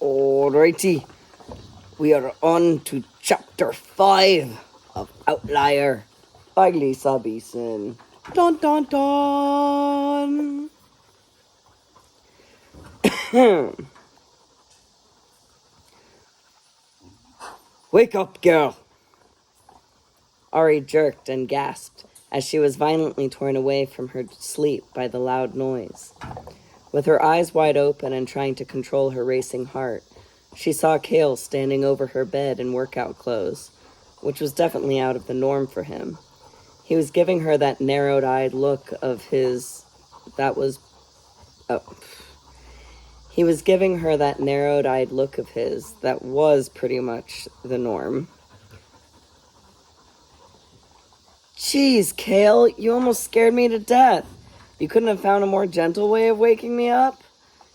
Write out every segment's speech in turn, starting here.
Alrighty, we are on to chapter 5 of Outlier by Lisa Beeson. Dun dun dun! Wake up, girl! Ari jerked and gasped as she was violently torn away from her sleep by the loud noise. With her eyes wide open and trying to control her racing heart, she saw Cale standing over her bed in workout clothes, which was definitely out of the norm for him. He was giving her that narrowed-eyed look of his that was pretty much the norm. Jeez, Cale, you almost scared me to death. You couldn't have found a more gentle way of waking me up?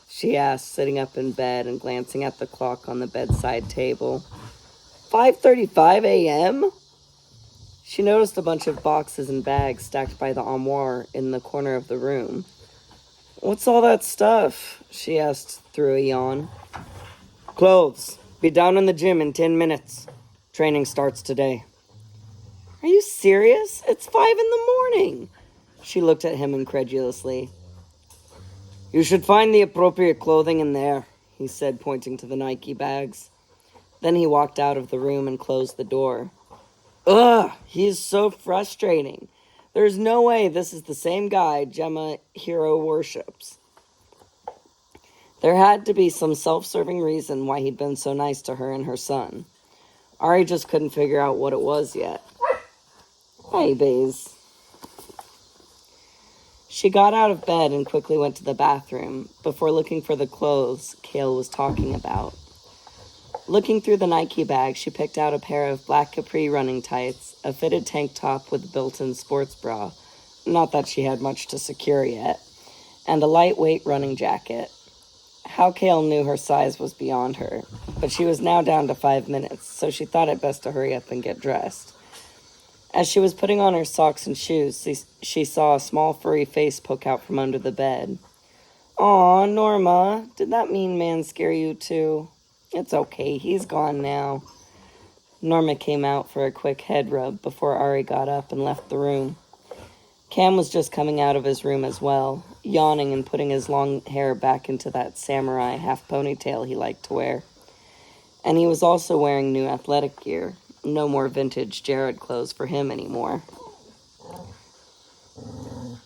She asked, sitting up in bed and glancing at the clock on the bedside table. 5:35 a.m.? She noticed a bunch of boxes and bags stacked by the armoire in the corner of the room. What's all that stuff? She asked through a yawn. Clothes. Be down in the gym in 10 minutes. Training starts today. Are you serious? It's 5 in the morning. She looked at him incredulously. You should find the appropriate clothing in there, he said, pointing to the Nike bags. Then he walked out of the room and closed the door. Ugh, he is so frustrating. There's no way this is the same guy Gemma hero worships. There had to be some self-serving reason why he'd been so nice to her and her son. Ari just couldn't figure out what it was yet. Babies. She got out of bed and quickly went to the bathroom before looking for the clothes Cale was talking about. Looking through the Nike bag, she picked out a pair of black capri running tights, a fitted tank top with a built-in sports bra, not that she had much to secure yet, and a lightweight running jacket. How Cale knew her size was beyond her, but she was now down to 5 minutes, so she thought it best to hurry up and get dressed. As she was putting on her socks and shoes, she saw a small furry face poke out from under the bed. Aw, Norma, did that mean man scare you too? It's okay, he's gone now. Norma came out for a quick head rub before Ari got up and left the room. Cam was just coming out of his room as well, yawning and putting his long hair back into that samurai half ponytail he liked to wear. And he was also wearing new athletic gear. No more vintage Jared clothes for him anymore.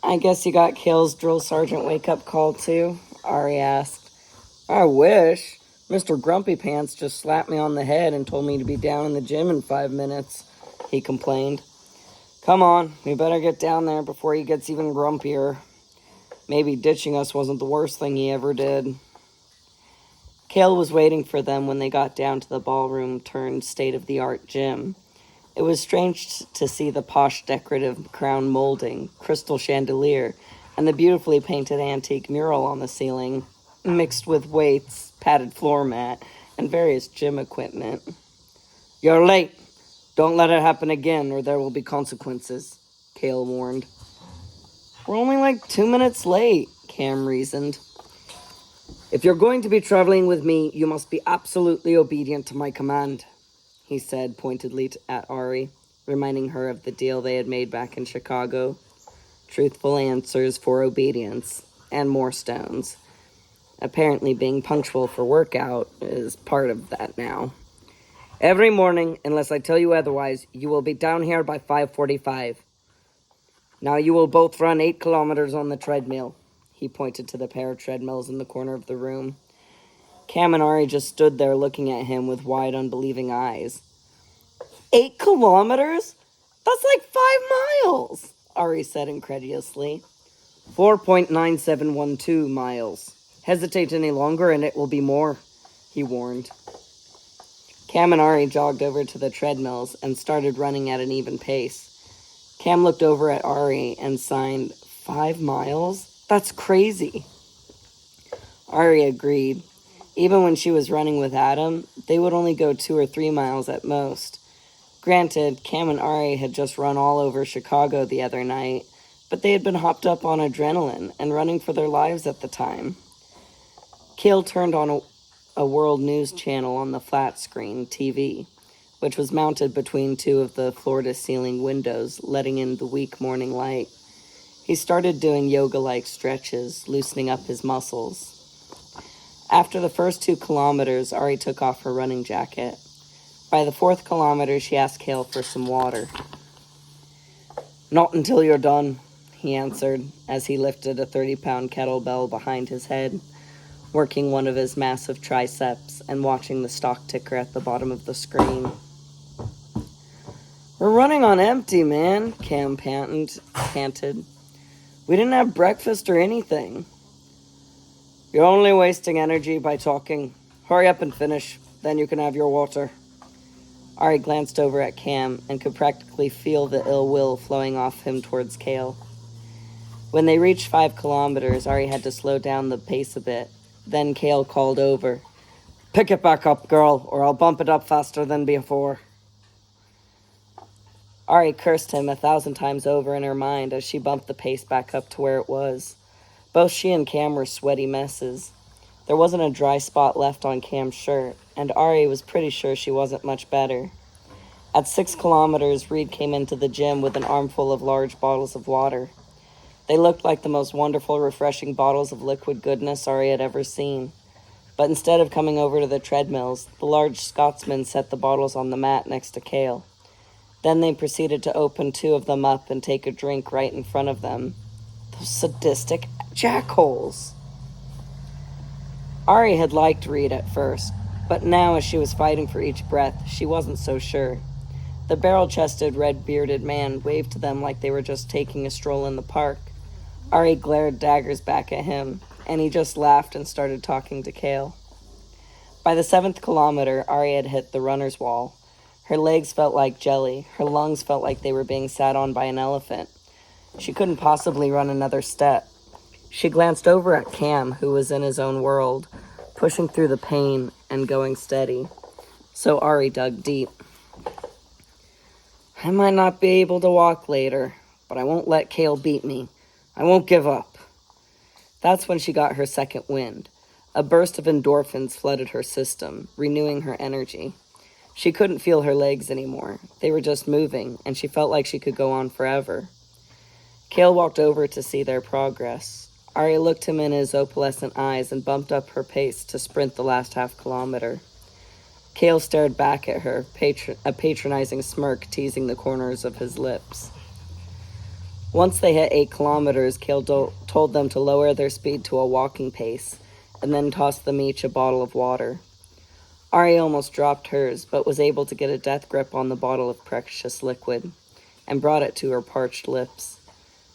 I guess you got Cale's drill sergeant wake-up call too? Ari asked. I wish. Mr. Grumpy Pants just slapped me on the head and told me to be down in the gym in 5 minutes, he complained. Come on, we better get down there before he gets even grumpier. Maybe ditching us wasn't the worst thing he ever did. Cale was waiting for them when they got down to the ballroom-turned-state-of-the-art gym. It was strange to see the posh decorative crown molding, crystal chandelier, and the beautifully painted antique mural on the ceiling, mixed with weights, padded floor mat, and various gym equipment. You're late. Don't let it happen again, or there will be consequences, Cale warned. We're only like 2 minutes late, Cam reasoned. If you're going to be traveling with me, you must be absolutely obedient to my command, he said pointedly at Ari, reminding her of the deal they had made back in Chicago. Truthful answers for obedience, and more stones. Apparently being punctual for workout is part of that now. Every morning, unless I tell you otherwise, you will be down here by 5:45. Now you will both run 8 kilometers on the treadmill. He pointed to the pair of treadmills in the corner of the room. Cam and Ari just stood there looking at him with wide, unbelieving eyes. 8 kilometers? That's like 5 miles, Ari said incredulously. 4.9712 miles. Hesitate any longer and it will be more, he warned. Cam and Ari jogged over to the treadmills and started running at an even pace. Cam looked over at Ari and signed, 5 miles? That's crazy. Ari agreed. Even when she was running with Adam, they would only go 2 or 3 miles at most. Granted, Cam and Ari had just run all over Chicago the other night, but they had been hopped up on adrenaline and running for their lives at the time. Cale turned a world news channel on the flat screen TV, which was mounted between two of the floor-to-ceiling windows, letting in the weak morning light. He started doing yoga-like stretches, loosening up his muscles. After the first 2 kilometers, Ari took off her running jacket. By the 4th kilometer, she asked Cale for some water. "Not until you're done," he answered, as he lifted a 30-pound kettlebell behind his head, working one of his massive triceps and watching the stock ticker at the bottom of the screen. "We're running on empty, man," Cam panted. "We didn't have breakfast or anything." "You're only wasting energy by talking. Hurry up and finish, then you can have your water." Ari glanced over at Cam and could practically feel the ill will flowing off him towards Cale. When they reached 5 kilometers, Ari had to slow down the pace a bit. Then Cale called over, "Pick it back up, girl, or I'll bump it up faster than before." Ari cursed him 1,000 times over in her mind as she bumped the pace back up to where it was. Both she and Cam were sweaty messes. There wasn't a dry spot left on Cam's shirt, and Ari was pretty sure she wasn't much better. At 6 kilometers, Reed came into the gym with an armful of large bottles of water. They looked like the most wonderful, refreshing bottles of liquid goodness Ari had ever seen. But instead of coming over to the treadmills, the large Scotsman set the bottles on the mat next to Cale. Then they proceeded to open 2 of them up and take a drink right in front of them. Those sadistic jackholes. Ari had liked Reed at first, but now as she was fighting for each breath, she wasn't so sure. The barrel-chested, red-bearded man waved to them like they were just taking a stroll in the park. Ari glared daggers back at him, and he just laughed and started talking to Cale. By the 7th kilometer, Ari had hit the runner's wall. Her legs felt like jelly. Her lungs felt like they were being sat on by an elephant. She couldn't possibly run another step. She glanced over at Cam, who was in his own world, pushing through the pain and going steady. So Ari dug deep. "I might not be able to walk later, but I won't let Cale beat me. I won't give up." That's when she got her second wind. A burst of endorphins flooded her system, renewing her energy. She couldn't feel her legs anymore. They were just moving, and she felt like she could go on forever. Cale walked over to see their progress. Ari looked him in his opalescent eyes and bumped up her pace to sprint the last half kilometer. Cale stared back at her, a patronizing smirk teasing the corners of his lips. Once they hit 8 kilometers, Cale told them to lower their speed to a walking pace, and then tossed them each a bottle of water. Ari almost dropped hers, but was able to get a death grip on the bottle of precious liquid, and brought it to her parched lips.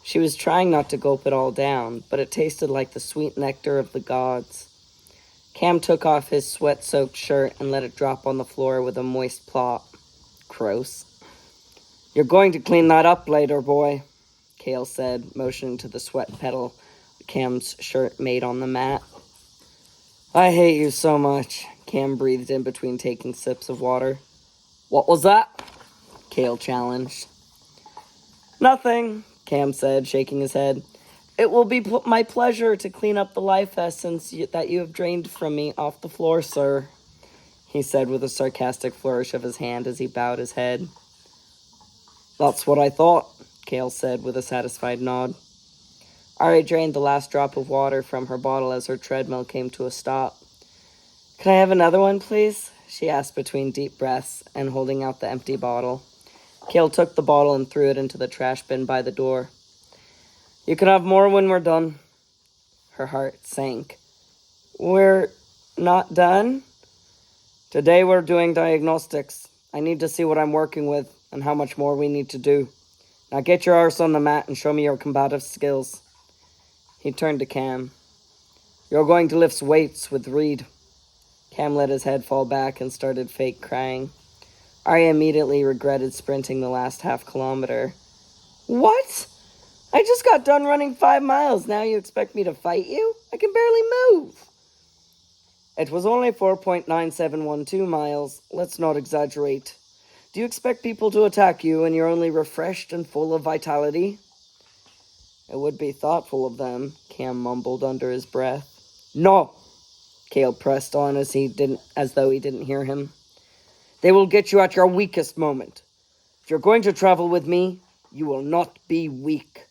She was trying not to gulp it all down, but it tasted like the sweet nectar of the gods. Cam took off his sweat-soaked shirt and let it drop on the floor with a moist plop. Gross. "You're going to clean that up later, boy," Cale said, motioning to the sweat petal Cam's shirt made on the mat. "I hate you so much," Cam breathed in between taking sips of water. "What was that?" Cale challenged. "Nothing," Cam said, shaking his head. "It will be my pleasure to clean up the life essence that you have drained from me off the floor, sir," he said with a sarcastic flourish of his hand as he bowed his head. "That's what I thought," Cale said with a satisfied nod. Ari drained the last drop of water from her bottle as her treadmill came to a stop. "Can I have another one, please?" she asked between deep breaths and holding out the empty bottle. Cale took the bottle and threw it into the trash bin by the door. "You can have more when we're done." Her heart sank. "We're not done?" "Today we're doing diagnostics. I need to see what I'm working with and how much more we need to do. Now get your arse on the mat and show me your combative skills." He turned to Cam. "You're going to lift weights with Reed." Cam let his head fall back and started fake crying. Ari immediately regretted sprinting the last half kilometer. "What? I just got done running 5 miles. Now you expect me to fight you? I can barely move." "It was only 4.9712 miles. Let's not exaggerate. Do you expect people to attack you when you're only refreshed and full of vitality?" "It would be thoughtful of them," Cam mumbled under his breath. "No!" Cale pressed on as though he didn't hear him. They will get you at your weakest moment. If you're going to travel with me, you will not be weak.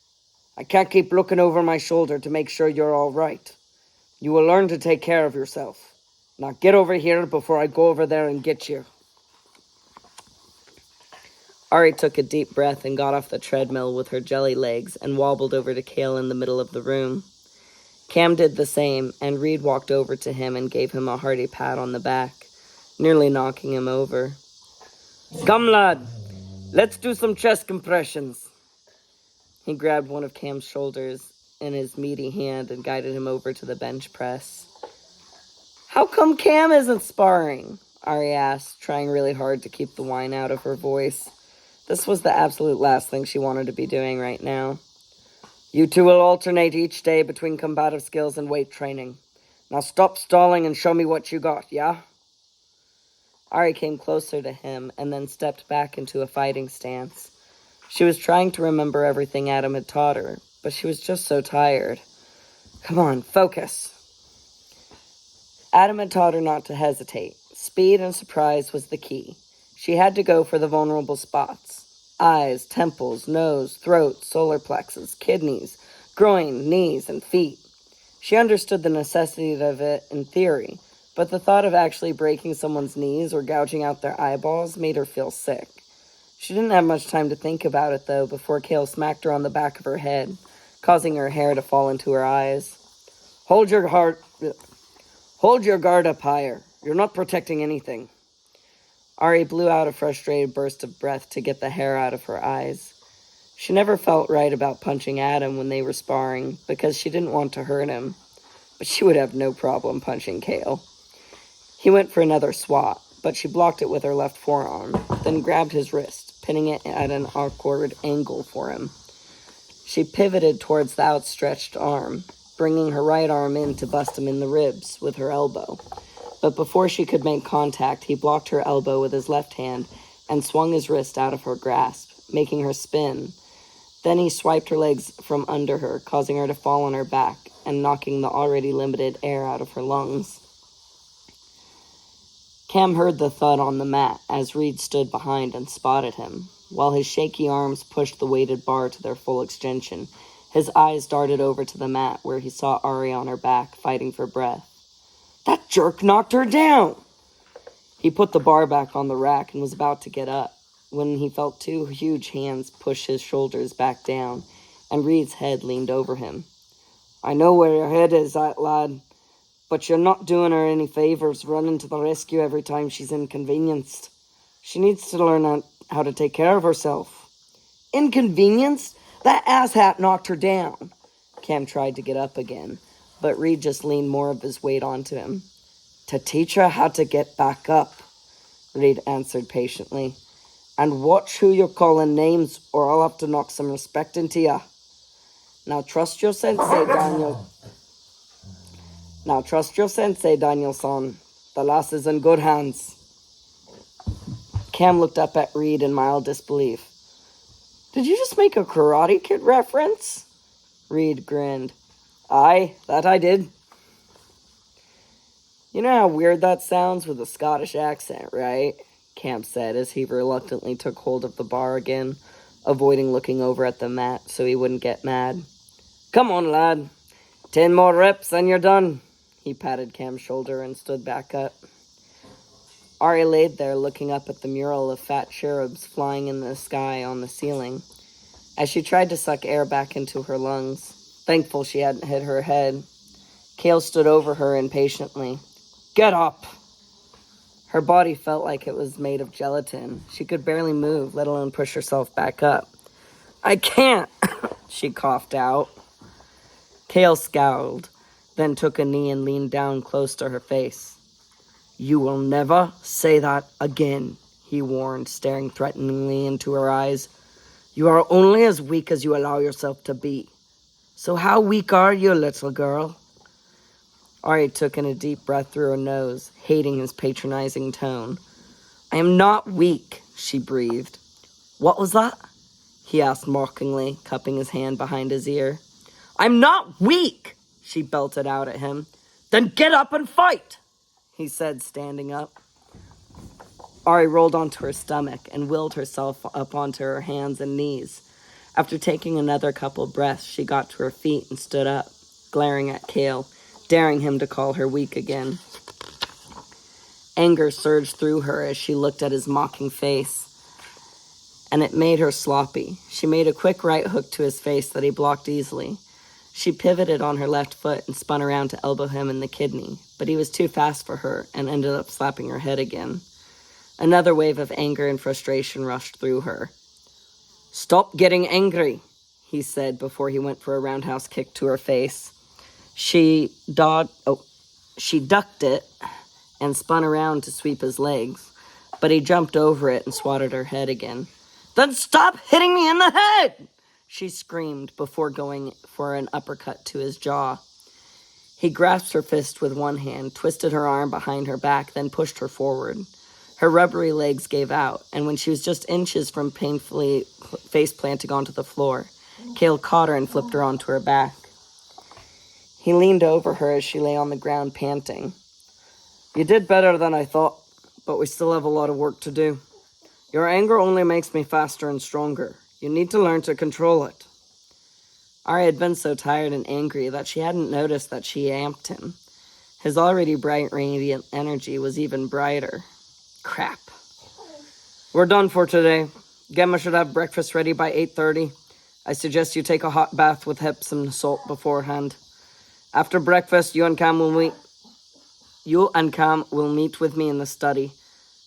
I can't keep looking over my shoulder to make sure you're all right. You will learn to take care of yourself. Now get over here before I go over there and get you. Ari took a deep breath and got off the treadmill with her jelly legs and wobbled over to Cale in the middle of the room. Cam did the same, and Reed walked over to him and gave him a hearty pat on the back, nearly knocking him over. Come, lad. Let's do some chest compressions. He grabbed one of Cam's shoulders in his meaty hand and guided him over to the bench press. How come Cam isn't sparring? Ari asked, trying really hard to keep the whine out of her voice. This was the absolute last thing she wanted to be doing right now. You two will alternate each day between combative skills and weight training. Now stop stalling and show me what you got, yeah? Ari came closer to him and then stepped back into a fighting stance. She was trying to remember everything Adam had taught her, but she was just so tired. Come on, focus. Adam had taught her not to hesitate. Speed and surprise was the key. She had to go for the vulnerable spots. Eyes, temples, nose, throat, solar plexus, kidneys, groin, knees, and feet. She understood the necessity of it in theory, but the thought of actually breaking someone's knees or gouging out their eyeballs made her feel sick. She didn't have much time to think about it, though, before Cale smacked her on the back of her head, causing her hair to fall into her eyes. Hold your guard up higher. You're not protecting anything. Ari blew out a frustrated burst of breath to get the hair out of her eyes. She never felt right about punching Adam when they were sparring because she didn't want to hurt him, but she would have no problem punching Cale. He went for another swat, but she blocked it with her left forearm, then grabbed his wrist, pinning it at an awkward angle for him. She pivoted towards the outstretched arm, bringing her right arm in to bust him in the ribs with her elbow. But before she could make contact, he blocked her elbow with his left hand and swung his wrist out of her grasp, making her spin. Then he swiped her legs from under her, causing her to fall on her back and knocking the already limited air out of her lungs. Cam heard the thud on the mat as Reed stood behind and spotted him. While his shaky arms pushed the weighted bar to their full extension, his eyes darted over to the mat where he saw Ari on her back, fighting for breath. That jerk knocked her down! He put the bar back on the rack and was about to get up when he felt two huge hands push his shoulders back down, and Reed's head leaned over him. I know where your head is at, lad, but you're not doing her any favors running to the rescue every time she's inconvenienced. She needs to learn how to take care of herself. Inconvenienced? That asshat knocked her down. Cam tried to get up again, but Reed just leaned more of his weight onto him. To teach her how to get back up, Reed answered patiently. And watch who you're calling names, or I'll have to knock some respect into ya. Now trust your sensei, Daniel-san. The lass is in good hands. Cam looked up at Reed in mild disbelief. Did you just make a Karate Kid reference? Reed grinned. Aye, that I did. You know how weird that sounds with a Scottish accent, right? Cam said as he reluctantly took hold of the bar again, avoiding looking over at the mat so he wouldn't get mad. Come on, lad. 10 more reps and you're done. He patted Cam's shoulder and stood back up. Ari laid there looking up at the mural of fat cherubs flying in the sky on the ceiling, as she tried to suck air back into her lungs, thankful she hadn't hit her head. Cale stood over her impatiently. Get up! Her body felt like it was made of gelatin. She could barely move, let alone push herself back up. I can't, she coughed out. Cale scowled, then took a knee and leaned down close to her face. You will never say that again, he warned, staring threateningly into her eyes. You are only as weak as you allow yourself to be. So how weak are you, little girl? Ari took in a deep breath through her nose, hating his patronizing tone. I am not weak, she breathed. What was that? He asked mockingly, cupping his hand behind his ear. I'm not weak, she belted out at him. Then get up and fight, he said, standing up. Ari rolled onto her stomach and willed herself up onto her hands and knees. After taking another couple breaths, she got to her feet and stood up, glaring at Kale, daring him to call her weak again. Anger surged through her as she looked at his mocking face, and it made her sloppy. She made a quick right hook to his face that he blocked easily. She pivoted on her left foot and spun around to elbow him in the kidney, but he was too fast for her and ended up slapping her head again. Another wave of anger and frustration rushed through her. "Stop getting angry," he said before he went for a roundhouse kick to her face. She ducked it and spun around to sweep his legs, but he jumped over it and swatted her head again. "Then stop hitting me in the head!" she screamed before going for an uppercut to his jaw. He grasped her fist with one hand, twisted her arm behind her back, then pushed her forward. Her rubbery legs gave out, and when she was just inches from painfully face-planting onto the floor, Kale caught her and flipped her onto her back. He leaned over her as she lay on the ground, panting. "You did better than I thought, but we still have a lot of work to do. Your anger only makes me faster and stronger. You need to learn to control it." Ari had been so tired and angry that she hadn't noticed that she amped him. His already bright, radiant energy was even brighter. Crap. "We're done for today. Gemma should have breakfast ready by 8:30. I suggest you take a hot bath with Epsom salt beforehand. After breakfast, you and Cam will meet with me in the study.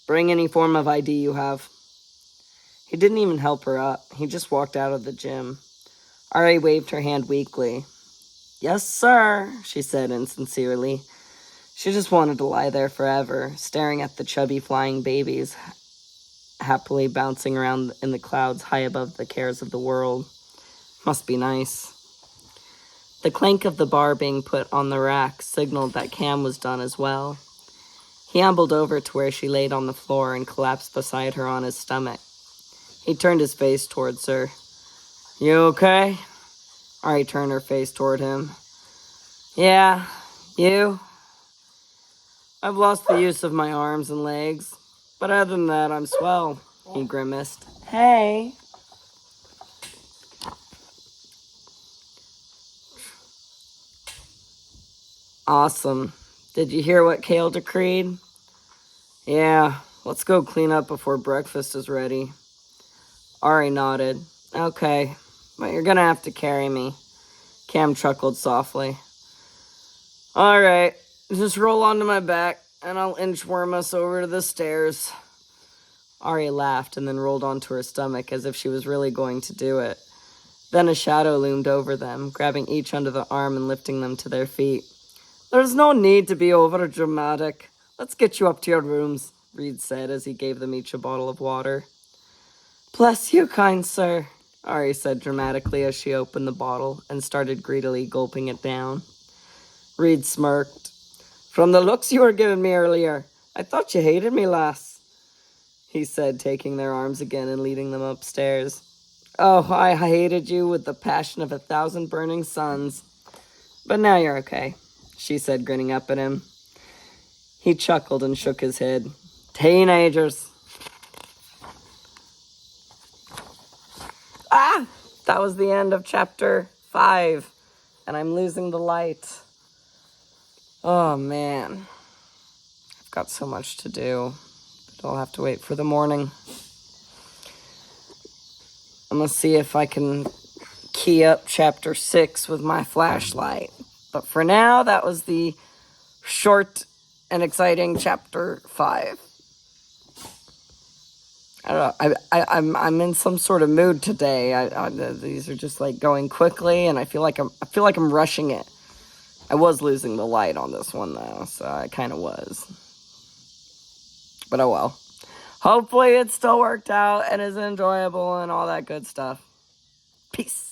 Bring any form of ID you have." He didn't even help her up. He just walked out of the gym. Ari waved her hand weakly. "Yes, sir," she said insincerely. She just wanted to lie there forever, staring at the chubby flying babies happily bouncing around in the clouds high above the cares of the world. Must be nice. The clank of the bar being put on the rack signaled that Cam was done as well. He ambled over to where she laid on the floor and collapsed beside her on his stomach. He turned his face towards her. "You okay?" Ari turned her face toward him. "Yeah, you?" "I've lost the use of my arms and legs, but other than that, I'm swell," he grimaced. "Hey." "Awesome. Did you hear what Kale decreed?" "Yeah, let's go clean up before breakfast is ready." Ari nodded. "Okay, but you're gonna have to carry me." Cam chuckled softly. "All right, just roll onto my back, and I'll inchworm us over to the stairs." Ari laughed and then rolled onto her stomach as if she was really going to do it. Then a shadow loomed over them, grabbing each under the arm and lifting them to their feet. "There's no need to be over-dramatic. Let's get you up to your rooms," Reed said as he gave them each a bottle of water. "Bless you, kind sir," Ari said dramatically as she opened the bottle and started greedily gulping it down. Reed smirked. "From the looks you were giving me earlier, I thought you hated me, lass," he said, taking their arms again and leading them upstairs. "Oh, I hated you with the passion of 1,000 burning suns. But now you're okay," she said, grinning up at him. He chuckled and shook his head. "Teenagers." That was the end of chapter 5, and I'm losing the light. Oh, man. I've got so much to do, but I'll have to wait for the morning. I'm going to see if I can key up chapter 6 with my flashlight. But for now, that was the short and exciting chapter 5. I don't know. I'm in some sort of mood today. These are just like going quickly, and I feel like I'm rushing it. I was losing the light on this one though, so I kind of was. But oh well. Hopefully it still worked out and is enjoyable and all that good stuff. Peace.